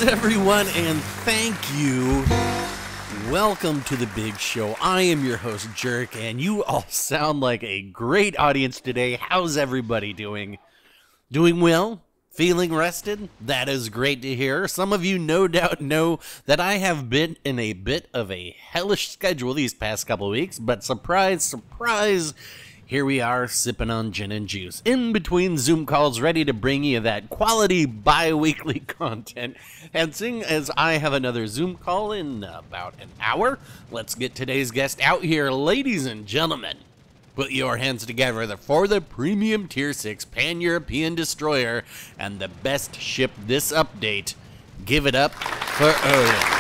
everyone, and thank you. Welcome to the big show. I am your host, Jerk, and you all sound like a great audience today. How's everybody doing? Doing well? Feeling rested? That is great to hear. Some of you no doubt know that I have been in a bit of a hellish schedule these past couple weeks, but surprise, surprise, here we are sipping on gin and juice, in between Zoom calls, ready to bring you that quality bi-weekly content. And seeing as I have another Zoom call in about an hour, let's get today's guest out here. Ladies and gentlemen, put your hands together for the premium Tier 6 Pan-European Destroyer and the best ship this update. Give it up for Öland.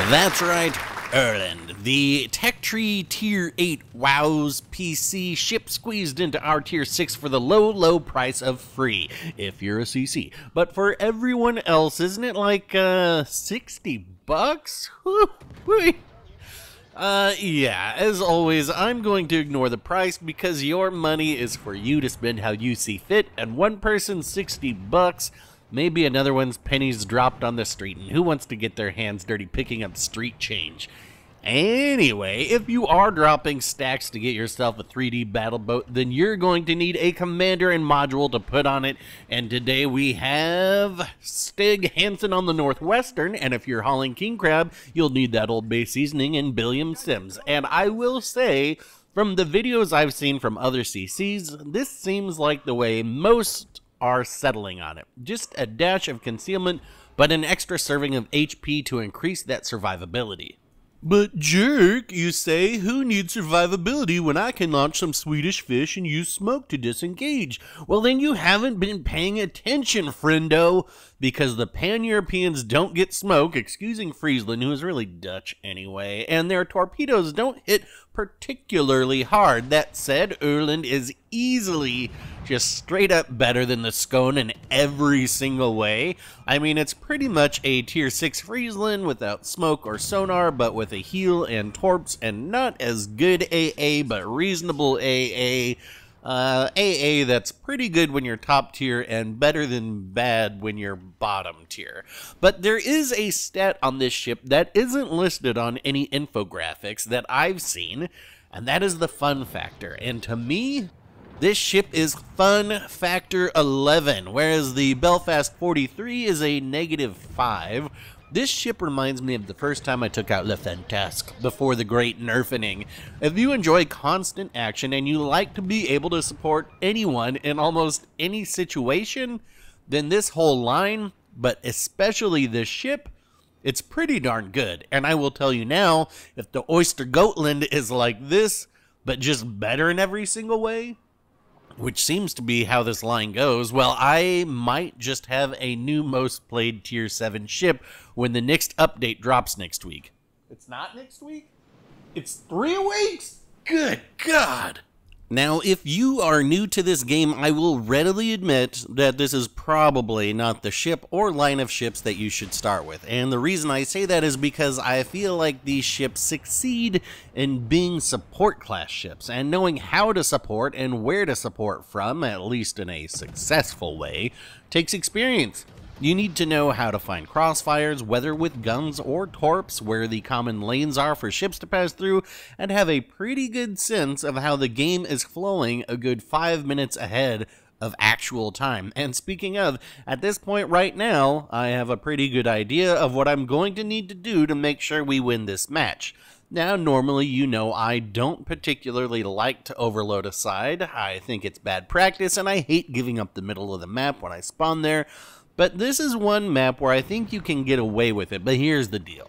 That's right, Öland. The Tech Tree Tier 8 WoW's PC ship squeezed into our Tier 6 for the low price of free, if you're a CC. But for everyone else, isn't it like, 60 bucks? Yeah, as always, I'm going to ignore the price because your money is for you to spend how you see fit, and one person 60 bucks, maybe another one's pennies dropped on the street, and who wants to get their hands dirty picking up street change? Anyway, if you are dropping stacks to get yourself a 3D battle boat, then you're going to need a commander and module to put on it. And today we have Stig Hansen on the Northwestern, and if you're hauling king crab, you'll need that Old Bay seasoning and Billiam Sims. And I will say, from the videos I've seen from other CCs, this seems like the way most are settling on it. Just a dash of concealment, but an extra serving of HP to increase that survivability. But Jerk, you say, who needs survivability when I can launch some Swedish fish and use smoke to disengage? Well, then you haven't been paying attention, friendo, because the Pan-Europeans don't get smoke, excusing Friesland, who is really Dutch anyway, and their torpedoes don't hit particularly hard. That said, Öland is easily just straight up better than the Skåne in every single way. I mean, it's pretty much a Tier 6 Friesland without smoke or sonar, but with a heal and torps, and not as good AA, but reasonable AA. AA that's pretty good when you're top tier and better than bad when you're bottom tier. But there is a stat on this ship that isn't listed on any infographics that I've seen, and that is the fun factor. And to me, this ship is fun factor 11, whereas the Belfast 43 is a -5. This ship reminds me of the first time I took out Le Fantasque before the great nerfing. If you enjoy constant action and you like to be able to support anyone in almost any situation, then this whole line, but especially this ship, it's pretty darn good. And I will tell you now, if the Oyster Gotland is like this, but just better in every single way, which seems to be how this line goes, well, I might just have a new most played Tier 7 ship when the next update drops next week. It's not next week? It's 3 weeks? Good God! Now, if you are new to this game, I will readily admit that this is probably not the ship or line of ships that you should start with. And the reason I say that is because I feel like these ships succeed in being support class ships, and knowing how to support and where to support from, at least in a successful way, takes experience. You need to know how to find crossfires, whether with guns or torps, where the common lanes are for ships to pass through, and have a pretty good sense of how the game is flowing a good 5 minutes ahead of actual time. And speaking of, at this point right now, I have a pretty good idea of what I'm going to need to do to make sure we win this match. Now, normally, you know, I don't particularly like to overload a side. I think it's bad practice, and I hate giving up the middle of the map when I spawn there. But this is one map where I think you can get away with it, but here's the deal.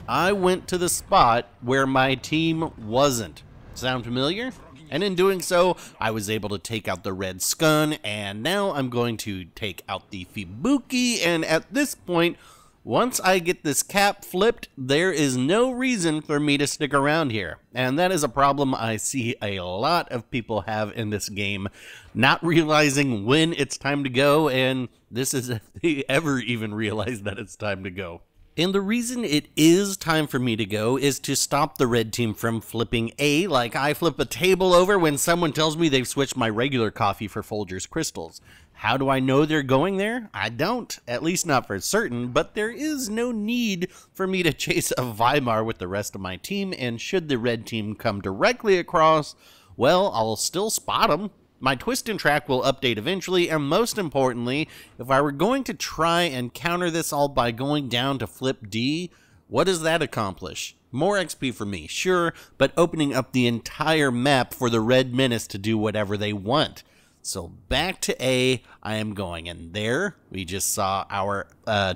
I went to the spot where my team wasn't. Sound familiar? And in doing so, I was able to take out the red Skåne, and now I'm going to take out the Fibuki, and at this point, once I get this cap flipped, there is no reason for me to stick around here. And that is a problem I see a lot of people have in this game, not realizing when it's time to go, and this is if they ever even realize that it's time to go. And the reason it is time for me to go is to stop the red team from flipping A, like I flip a table over when someone tells me they've switched my regular coffee for Folgers Crystals. How do I know they're going there? I don't, at least not for certain, but there is no need for me to chase a Weimar with the rest of my team, and should the red team come directly across, well, I'll still spot them. My twist and track will update eventually, and most importantly, if I were going to try and counter this all by going down to flip D, what does that accomplish? More XP for me, sure, but opening up the entire map for the Red Menace to do whatever they want. So back to A, I am going, and there we just saw our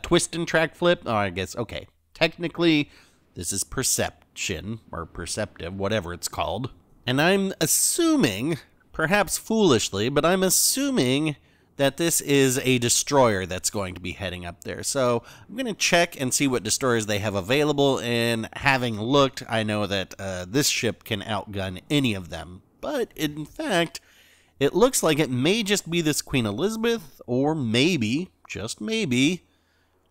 twist and track flip. Oh, I guess, okay, technically this is perception, or perceptive, whatever it's called. And I'm assuming, perhaps foolishly, but I'm assuming that this is a destroyer that's going to be heading up there. So I'm going to check and see what destroyers they have available, and having looked, I know that this ship can outgun any of them. But in fact, it looks like it may just be this Queen Elizabeth, or maybe, just maybe,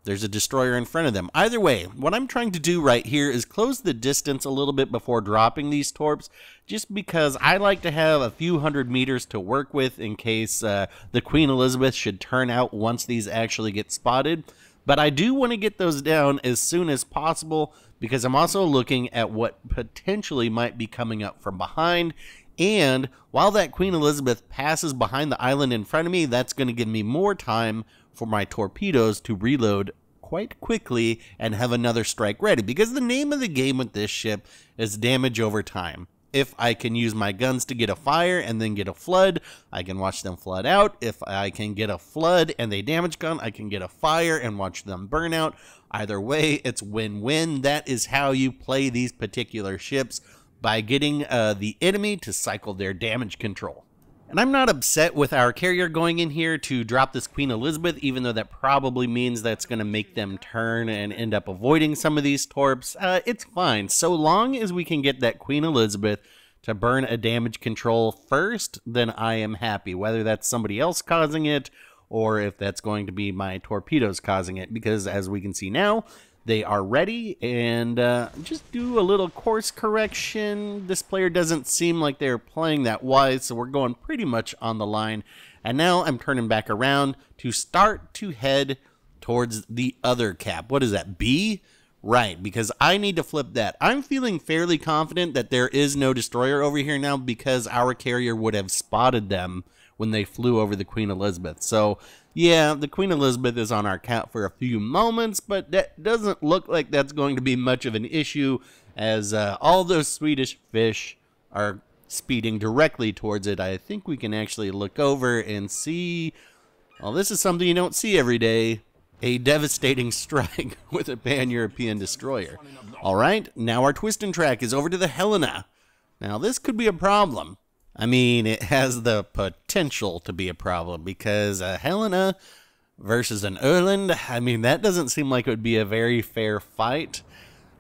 there's a destroyer in front of them. Either way, what I'm trying to do right here is close the distance a little bit before dropping these torps, just because I like to have a few hundred meters to work with in case the Queen Elizabeth should turn out once these actually get spotted. But I do want to get those down as soon as possible, because I'm also looking at what potentially might be coming up from behind. And while that Queen Elizabeth passes behind the island in front of me, that's going to give me more time for my torpedoes to reload quite quickly and have another strike ready, because the name of the game with this ship is damage over time. If I can use my guns to get a fire and then get a flood, I can watch them flood out. If I can get a flood and they damage gun, I can get a fire and watch them burn out. Either way, it's win-win. That is how you play these particular ships, by getting the enemy to cycle their damage control. And I'm not upset with our carrier going in here to drop this Queen Elizabeth, even though that probably means that's going to make them turn and end up avoiding some of these torps. It's fine, so long as we can get that Queen Elizabeth to burn a damage control first, then I am happy, whether that's somebody else causing it or if that's going to be my torpedoes causing it, because as we can see now, they are ready. And just do a little course correction. This player doesn't seem like they're playing that wise, so we're going pretty much on the line. And now I'm turning back around to start to head towards the other cap. What is that, B? Right, because I need to flip that. I'm feeling fairly confident that there is no destroyer over here now, because our carrier would have spotted them when they flew over the Queen Elizabeth. So yeah, the Queen Elizabeth is on our cap for a few moments, but that doesn't look like that's going to be much of an issue, as all those Swedish fish are speeding directly towards it. I think we can actually look over and see, well, this is something you don't see every day, a devastating strike with a pan-European destroyer. All right, now our twist and track is over to the Helena. Now this could be a problem. I mean, it has the potential to be a problem, because a Helena versus an Öland, I mean, that doesn't seem like it would be a very fair fight.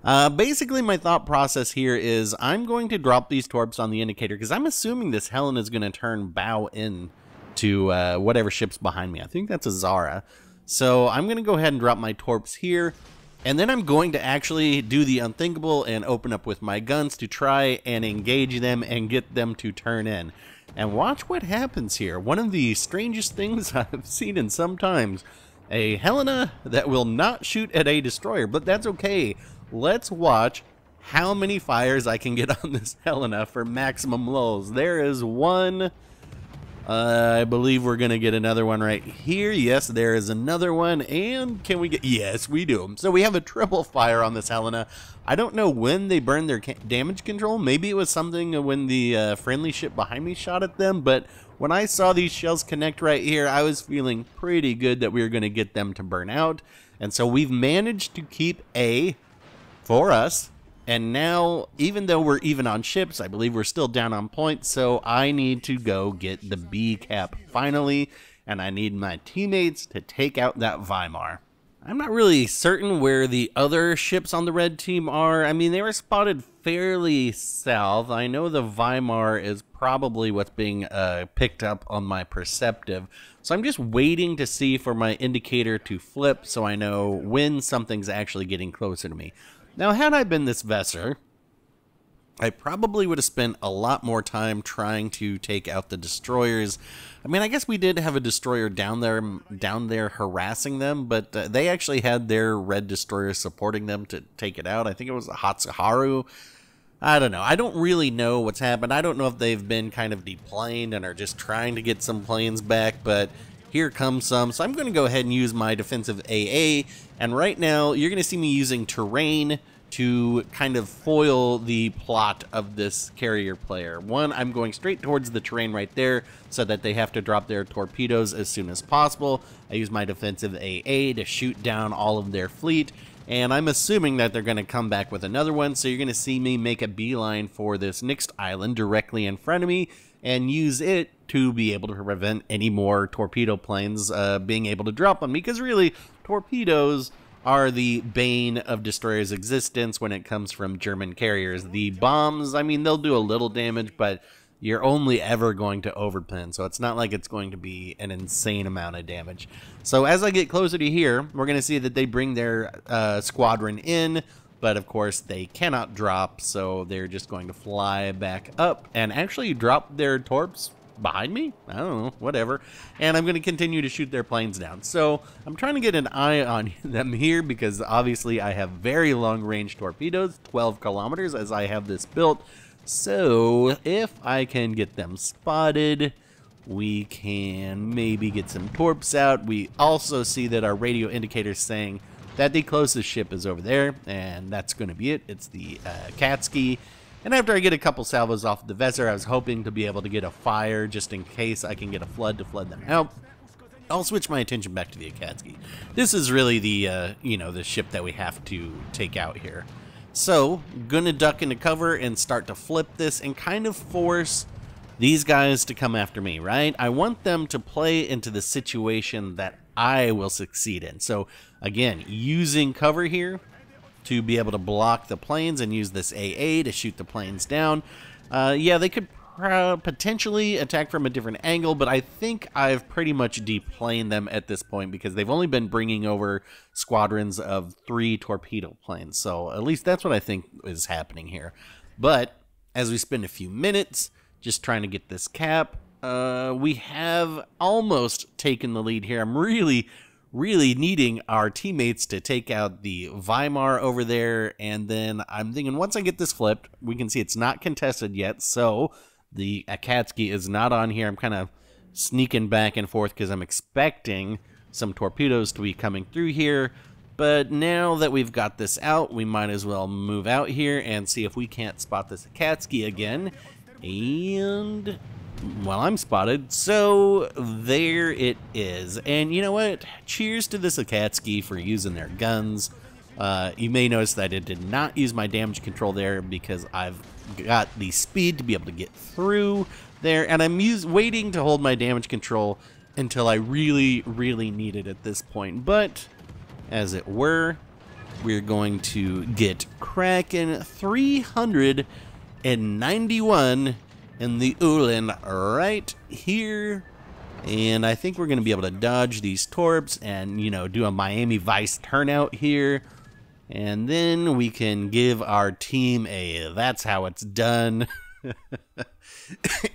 Basically, my thought process here is I'm going to drop these torps on the indicator, because I'm assuming this Helena is going to turn bow in to whatever ship's behind me. I think that's a Zara. So I'm going to go ahead and drop my torps here. And then I'm going to actually do the unthinkable and open up with my guns to try and engage them and get them to turn in. And watch what happens here. One of the strangest things I've seen in some times. A Helena that will not shoot at a destroyer, but that's okay. Let's watch how many fires I can get on this Helena for maximum lulls. There is one. I believe we're going to get another one right here. Yes, there is another one. And can we get... Yes, we do. So we have a triple fire on this Helena. I don't know when they burned their damage control. Maybe it was something when the friendly ship behind me shot at them. But when I saw these shells connect right here, I was feeling pretty good that we were going to get them to burn out. And so we've managed to keep A for us. And now, even though we're even on ships, I believe we're still down on points, so I need to go get the B cap finally, and I need my teammates to take out that Weimar. I'm not really certain where the other ships on the red team are. I mean, they were spotted fairly south. I know the Weimar is probably what's being picked up on my perceptive, so I'm just waiting to see for my indicator to flip so I know when something's actually getting closer to me. Now, had I been this Vesser, I probably would have spent a lot more time trying to take out the destroyers. I mean, I guess we did have a destroyer down there harassing them, but they actually had their red destroyer supporting them to take it out. I think it was a Hatsuharu. I don't know. I don't really know what's happened. I don't know if they've been kind of deplaned and are just trying to get some planes back, but here comes some. So I'm going to go ahead and use my defensive AA, and right now you're going to see me using terrain to kind of foil the plot of this carrier player. One, I'm going straight towards the terrain right there so that they have to drop their torpedoes as soon as possible. I use my defensive AA to shoot down all of their fleet, and I'm assuming that they're going to come back with another one, so you're going to see me make a beeline for this next island directly in front of me and use it to be able to prevent any more torpedo planes being able to drop on me, because really, torpedoes are the bane of destroyers' existence when it comes from German carriers. The bombs, I mean, they'll do a little damage, but you're only ever going to overpin, so it's not like it's going to be an insane amount of damage. So as I get closer to here, we're going to see that they bring their squadron in, but of course they cannot drop, so they're just going to fly back up and actually drop their torps behind me? I don't know, whatever. And I'm going to continue to shoot their planes down. So I'm trying to get an eye on them here because obviously I have very long range torpedoes, 12 kilometers as I have this built. So if I can get them spotted, we can maybe get some torps out. We also see that our radio indicator is saying that the closest ship is over there, and that's going to be it. It's the Katsuki. And after I get a couple salvos off the Vesser, I was hoping to be able to get a fire just in case I can get a flood to flood them out. I'll switch my attention back to the Akatsuki. This is really the, the ship that we have to take out here. So, gonna duck into cover and start to flip this and kind of force these guys to come after me, right? I want them to play into the situation that I will succeed in. So, again, using cover here to be able to block the planes and use this AA to shoot the planes down. Yeah, they could potentially attack from a different angle, but I think I've pretty much deplaned them at this point because they've only been bringing over squadrons of 3 torpedo planes. So at least that's what I think is happening here. But as we spend a few minutes just trying to get this cap, we have almost taken the lead here. I'm really needing our teammates to take out the Weimar over there, and then I'm thinking once I get this flipped, we can see it's not contested yet, so the Akatsuki is not on here. I'm kind of sneaking back and forth because I'm expecting some torpedoes to be coming through here, but now that we've got this out, we might as well move out here and see if we can't spot this Akatsuki again, and well, I'm spotted, so there it is. And you know what? Cheers to this Akatsuki for using their guns. You may notice that I did not use my damage control there because I've got the speed to be able to get through there, and I'm waiting to hold my damage control until I really need it at this point. But, as it were, we're going to get Kraken 391 in the Öland right here, and I think we're going to be able to dodge these torps and, do a Miami Vice turnout here, and then we can give our team a that's how it's done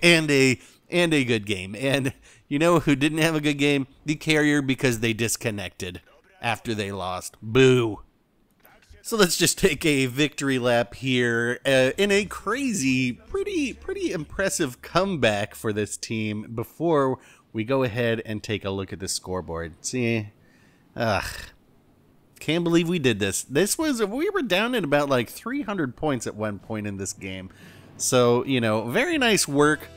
and a good game. And you know who didn't have a good game? The carrier, because they disconnected after they lost. Boo. So let's just take a victory lap here in a crazy, pretty impressive comeback for this team before we go ahead and take a look at the scoreboard. See, can't believe we did this. We were down at about like 300 points at one point in this game. So, very nice work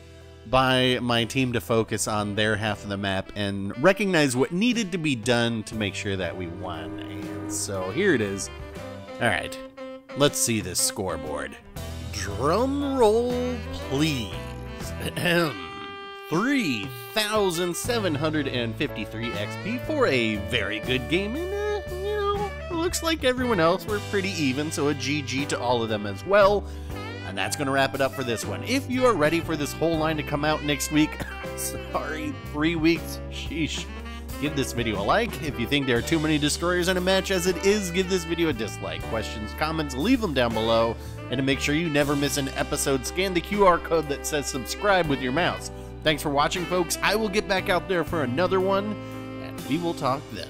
by my team to focus on their half of the map and recognize what needed to be done to make sure that we won. And so here it is. Alright, let's see this scoreboard. Drum roll, please. 3,753 XP for a very good game. And, it looks like everyone else were pretty even, so a GG to all of them as well. And that's going to wrap it up for this one. If you are ready for this whole line to come out next week, sorry, 3 weeks, sheesh. Give this video a like. If you think there are too many destroyers in a match as it is, give this video a dislike. Questions, comments, leave them down below. And to make sure you never miss an episode, scan the QR code that says subscribe with your mouse. Thanks for watching, folks. I will get back out there for another one, and we will talk then.